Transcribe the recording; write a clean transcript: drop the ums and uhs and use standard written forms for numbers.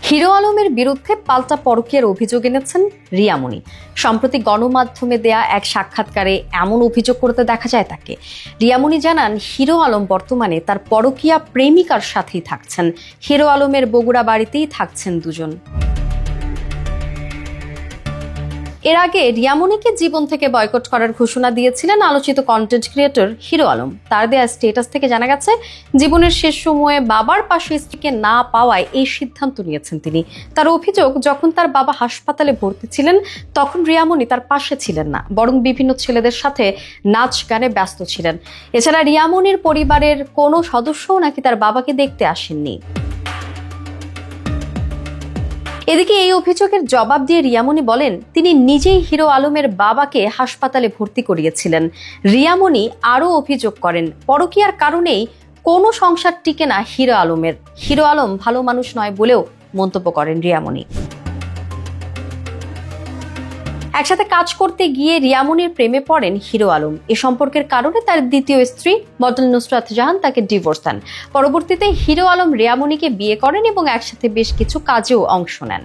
Hero আলমের বিরুদ্ধে পাল্টা পরকীয়ার অভিযোগ এনেছেন রিয়ামণি। সম্প্রতি গণমাধ্যমে দেয়া এক সাক্ষাৎকারে এমন অভিযোগ করতে দেখা যায় তাকে। রিয়ামণি জানান, হিরো আলম বর্তমানে তার পরকীয়া প্রেমিকার সাথেই থাকছেন। হিরো আলমের বগুড়া বাড়িতেই থাকছেন দুজন। এর আগে রিয়ামণিকে জীবন থেকে বয়কট করার ঘোষণা দিয়েছিলেন আলোচিত কন্টেন্ট ক্রিয়েটর হিরো আলম। তার দেয়া স্ট্যাটাস থেকে জানা গেছে, জীবনের শেষ সময়ে বাবার পাশে স্ত্রীকে না পাওয়ায় এই সিদ্ধান্ত নিয়েছেন তিনি। তার অভিযোগ, যখন তার বাবা হাসপাতালে ভর্তি ছিলেন তখন রিয়ামণি তার পাশে ছিলেন না, বরং বিভিন্ন ছেলেদের সাথে নাচ গানে ব্যস্ত ছিলেন। এছাড়া রিয়ামণির পরিবারের কোনো সদস্যও নাকি তার বাবাকে দেখতে আসেননি। এদিকে এই অভিযোগের জবাব দিয়ে রিয়ামণি বলেন, তিনি নিজেই হিরো আলমের বাবাকে হাসপাতালে ভর্তি করিয়েছিলেন। রিয়ামণি আরও অভিযোগ করেন, পরকীয়ার কারণেই কোনো সংসার টিকে না হিরো আলমের। হিরো আলম ভালো মানুষ নয় বলেও মন্তব্য করেন রিয়ামণি। একসাথে কাজ করতে গিয়ে রিয়ামণির প্রেমে পড়েন হিরো আলম। এ সম্পর্কের কারণে তার দ্বিতীয় স্ত্রী মডেল নুসরাত জাহান তাকে ডিভোর্স দেন। পরবর্তীতে হিরো আলম রিয়ামণিকে বিয়ে করেন এবং একসাথে বেশ কিছু কাজেও অংশ নেন।